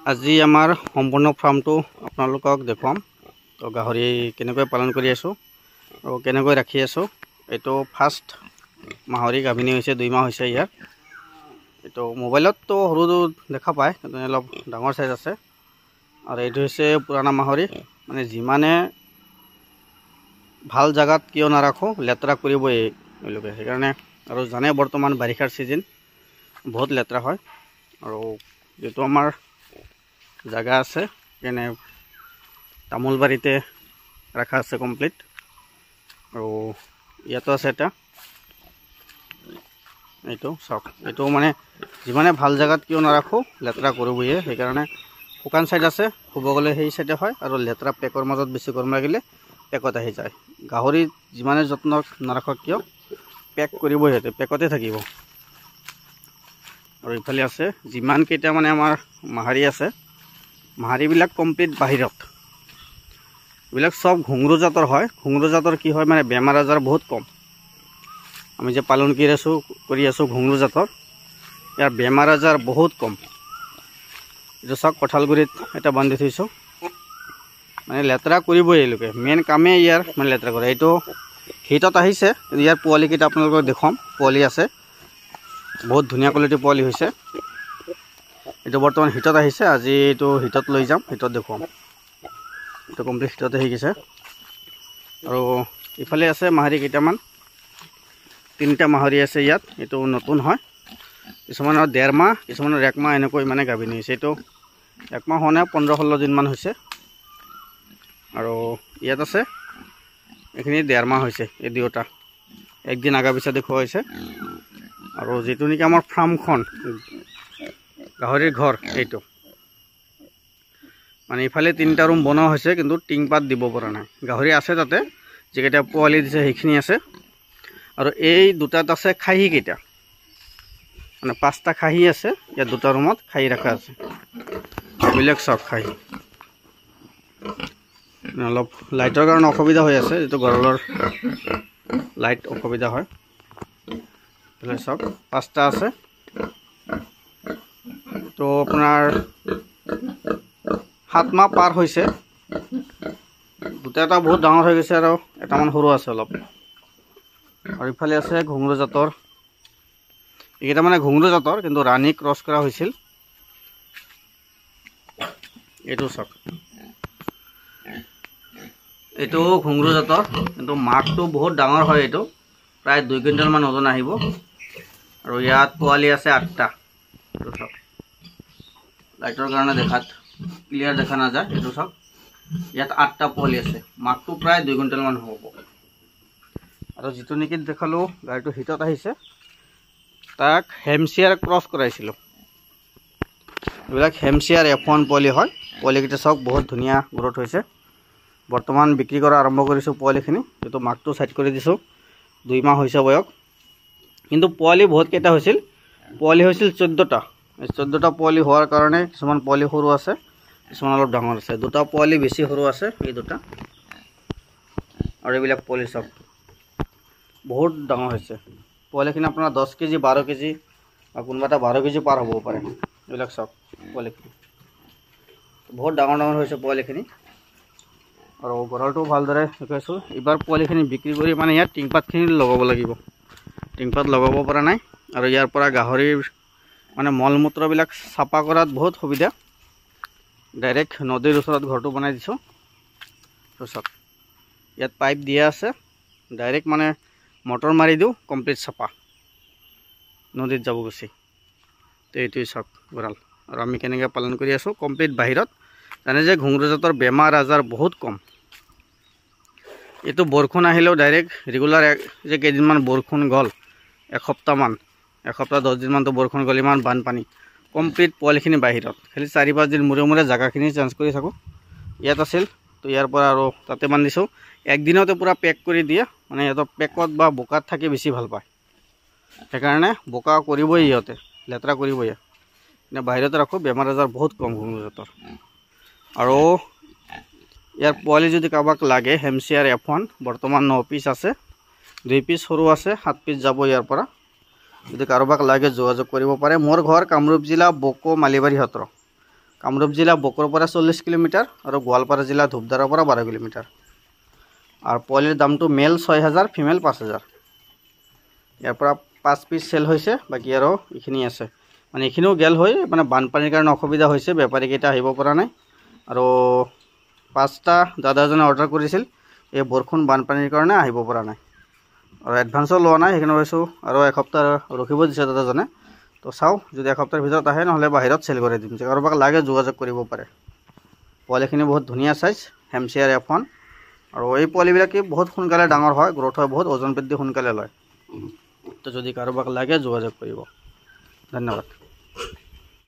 আজি আমাৰ সম্পূৰ্ণ ফাৰ্মটো আপোনালোকক দেখুৱাম। তো গাহৰি কেনেকৈ পালন কৰি আছোঁ আৰু কেনেকৈ ৰাখি আছোঁ। এইটো ফাৰ্ষ্ট মাহৰি গাভিনী হৈছে, 2 মাহ হৈছে ইয়াৰ। এইটো মোবাইলততো সৰুটো দেখা পায়, কিন্তু অলপ ডাঙৰ চাইজ আছে। আৰু এইটো হৈছে পুৰণা মাহৰি, মানে যিমানে ভাল জাগাত কিয় নাৰাখোঁ, লেতেৰা কৰিবই এওঁলোকে। সেইকাৰণে আৰু জানে বৰ্তমান বাৰিষাৰ ছিজন, বহুত লেতেৰা হয়। আৰু যিটো আমাৰ জায়গা আছে, যেনে তামোল বাৰীতে ৰাখা আছে কমপ্লিট। আৰু ইয়াতো আছে এটা, এইটো চাওক। এইটো মানে যিমানে ভাল জাগাত কিয় নাৰাখোঁ, লেতেৰা কৰিবই। সেইকাৰণে শুকান চাইড আছে, শুব গ'লে সেই চাইডে হয়। আৰু লেতেৰা পেকৰ মাজত বেছি গৰম লাগিলে পেকত আহি যায়। গাহৰি যিমানে যত্ন নাৰাখক কিয়, পেক কৰিবই, সিহঁতে পেকতে থাকিব। আৰু ইফালে আছে যিমান কেইটা মানে আমাৰ মাহাৰি আছে, মাহাৰিবিলাক কমপ্লিট বাহিৰত। এইবিলাক চব ঘুংৰু জাতৰ হয়। ঘুংৰু জাতৰ কি হয়, মানে বেমাৰ আজাৰ বহুত কম। আমি যে পালন কৰি আছোঁ ঘুংৰু জাতৰ, ইয়াৰ বেমাৰ আজাৰ বহুত কম। এইটো চাওক, কঁঠালগুৰিত এটা বান্ধি থৈছোঁ। মানে লেতেৰা কৰিবই এওঁলোকে, মেইন কামেই ইয়াৰ মানে লেতেৰা কৰে। এইটো হিটত আহিছে, ইয়াৰ পোৱালিকেইটা আপোনালোকক দেখুৱাম। পোৱালি আছে, বহুত ধুনীয়া কোৱালিটিৰ পোৱালি হৈছে। এইটো বৰ্তমান হিটত আহিছে, আজি এইটো হিটত লৈ যাম, হিটত দেখুৱাম। এইটো কমপ্লিট হিটতে শিকিছে। আৰু ইফালে আছে মাহাৰি কেইটামান, 3টা মাহাৰি আছে ইয়াত। এইটো নতুন হয়, কিছুমানৰ 1.5 মাহ, কিছুমানৰ 1 মাহ এনেকৈ মানে গাভিনী হৈছে। এইটো 1 মাহ হোৱা নাই, 15-16 দিনমান হৈছে। আৰু ইয়াত আছে এইখিনি 1.5 মাহ হৈছে, এই দুয়োটা একদিন আগা পিছা দেখুওৱা হৈছে। আৰু যিটো নেকি আমাৰ ফাৰ্মখন, গাহৰিৰ ঘৰ, এইটো মানে ইফালে 3টা ৰুম বনোৱা হৈছে, কিন্তু টিংপাত দিব পৰা নাই। গাহৰি আছে তাতে, যিকেইটা পোৱালি দিছে সেইখিনি আছে। আৰু এই দুটাত আছে খাহীকেইটা, মানে 5টা খাহী আছে ইয়াত। 2টা ৰুমত খাহী ৰখা আছে। এইবিলাক চব খাহী। অলপ লাইটৰ কাৰণে অসুবিধা হৈ আছে, যিটো গৰলৰ লাইট অসুবিধা হয়। চব 5টা আছে। তো আপোনাৰ 7 মাহ পাৰ হৈছে। 2টা বহুত ডাঙৰ হৈ গৈছে, আৰু এটামান সৰু আছে অলপ। আৰু ইফালে আছে ঘুংৰু জাতৰ। এইকেইটা মানে ঘুংৰু জাতৰ, কিন্তু ৰাণী ক্ৰছ কৰা হৈছিল। এইটো চাওক, এইটো ঘুংৰু জাতৰ, কিন্তু মাকটো বহুত ডাঙৰ হয়। এইটো প্ৰায় 2 কুইণ্টেলমান ওজন আহিব। আৰু ইয়াত পোৱালি আছে 8টা। এইটো চাওক, লাইটৰ কাৰণে দেখাত ক্লিয়াৰ দেখা নাযায়। এইটো চাওক, ইয়াত 8টা পোৱালি আছে। মাকটো প্ৰায় 2 কুইণ্টেলমান হ'ব। আৰু যিটো নেকি দেখালোঁ, গাড়ীটো হিটত আহিছে, তাক হেমচিয়াৰ ক্ৰছ কৰাইছিলোঁ। এইবিলাক হেমচিয়াৰ F1 পোৱালি হয়। পোৱালিকেইটা চাওক, বহুত ধুনীয়া গ্ৰথ হৈছে। বৰ্তমান বিক্ৰী কৰা আৰম্ভ কৰিছোঁ পোৱালিখিনি। যিটো মাকটো চাইড কৰি দিছোঁ, 2 মাহ হৈছে বয়স। কিন্তু পোৱালি বহুত কেইটা হৈছিল, পোৱালি হৈছিল 14টা। এই 14টা পোৱালি হোৱাৰ কাৰণে কিছুমান পোৱালি সৰু আছে, কিছুমান অলপ ডাঙৰ আছে। 2টা পোৱালি বেছি সৰু আছে, এই 2টা। আৰু এইবিলাক পোৱালি চাওক, বহুত ডাঙৰ হৈছে। পোৱালিখিনি আপোনাৰ 10 কেজি, 12 কেজি, আৰু কোনোবা এটা 12 কেজি পাৰ হ'ব পাৰে। এইবিলাক চাওক, পোৱালিখিনি বহুত ডাঙৰ ডাঙৰ হৈছে পোৱালিখিনি। আৰু গঁৰালটো ভালদৰে শিকাইছোঁ। এইবাৰ পোৱালিখিনি বিক্ৰী কৰি মানে ইয়াত টিংপাতখিনি লগাব লাগিব। টিংপাত লগাব পৰা নাই। আৰু ইয়াৰ পৰা গাহৰিৰ মানে মল মূত্ৰবিলাক চাফা কৰাত বহুত সুবিধা। ডাইৰেক্ট নদীৰ ওচৰত ঘৰটো বনাই দিছোঁ। চাওক, ইয়াত পাইপ দিয়া আছে, ডাইৰেক্ট মানে মটৰ মাৰি দিওঁ, কমপ্লিট চাফা, নদীত যাব গুচি। তো এইটোৱে চাওক গঁৰাল। আৰু আমি কেনেকৈ পালন কৰি আছোঁ, কমপ্লিট বাহিৰত। জানে যে ঘুংৰু জাতৰ বেমাৰ আজাৰ বহুত কম। এইটো বৰষুণ আহিলেও ডাইৰেক্ট ৰেগুলাৰ, যে কেইদিনমান বৰষুণ গ'ল, এসপ্তাহ 10 দিনমানতো বৰষুণ গ'ল, ইমান বানপানী, কমপ্লিট পোৱালিখিনি বাহিৰত। খালি 4-5 দিন মূৰে মূৰে জেগাখিনি চেঞ্জ কৰি থাকোঁ। ইয়াত আছিল, তো ইয়াৰ পৰা আৰু তাতে বান্ধিছোঁ। একদিনতে পূৰা পেক কৰি দিয়ে, মানে সিহঁতৰ পেকত বা বোকাত থাকি বেছি ভাল পায়। সেইকাৰণে বোকা কৰিবই, ইহঁতে লেতেৰা কৰিবই। কিন্তু বাহিৰতে ৰাখোঁ, বেমাৰ আজাৰ বহুত কম ঘুংৰু জাতৰ। আৰু ইয়াৰ পোৱালি যদি কাৰোবাক লাগে, হেমচিয়াৰ F1 বৰ্তমান 9 পিচ আছে, 2 পিচ সৰু আছে, 7 পিচ যাব ইয়াৰ পৰা। যদি কাৰোবাক লাগে যোগাযোগ কৰিব পাৰে। মোৰ ঘৰ কামৰূপ জিলা, বকো মালিবাৰী সত্ৰ। কামৰূপ জিলা বকৰ পৰা 40 কিলোমিটাৰ আৰু গোৱালপাৰা জিলা ধূপধাৰৰ পৰা 12 কিলোমিটাৰ। আৰু পোৱালিৰ দামটো মেল 6000, ফিমেল 5000। ইয়াৰ পৰা 5 পিচ চেল হৈছে, বাকী আৰু এইখিনি আছে। মানে এইখিনিও গেল হৈ মানে বানপানীৰ কাৰণে অসুবিধা হৈছে, বেপাৰীকেইটা আহিব পৰা নাই। আৰু 5টা দাদাজনে অৰ্ডাৰ কৰিছিল, এই বৰষুণ বানপানীৰ কাৰণে আহিব পৰা নাই। আৰু এডভান্সও লোৱা নাই, সেইকাৰণে কৈছোঁ আৰু এসপ্তাহ ৰখিব দিছে দাদাজনে। তো চাওঁ, যদি এসপ্তাহৰ ভিতৰত আহে নহ'লে বাহিৰত চেল কৰি দিম। কাৰোবাক লাগে যোগাযোগ কৰিব পাৰে। পোৱালিখিনি বহুত ধুনীয়া চাইজ, হেমচিয়াৰ F1। আৰু এই পোৱালিবিলাকে বহুত সোনকালে ডাঙৰ হয়, গ্ৰোথ হয়, বহুত ওজন বৃদ্ধি সোনকালে লয়। তো যদি কাৰোবাক লাগে যোগাযোগ কৰিব। ধন্যবাদ।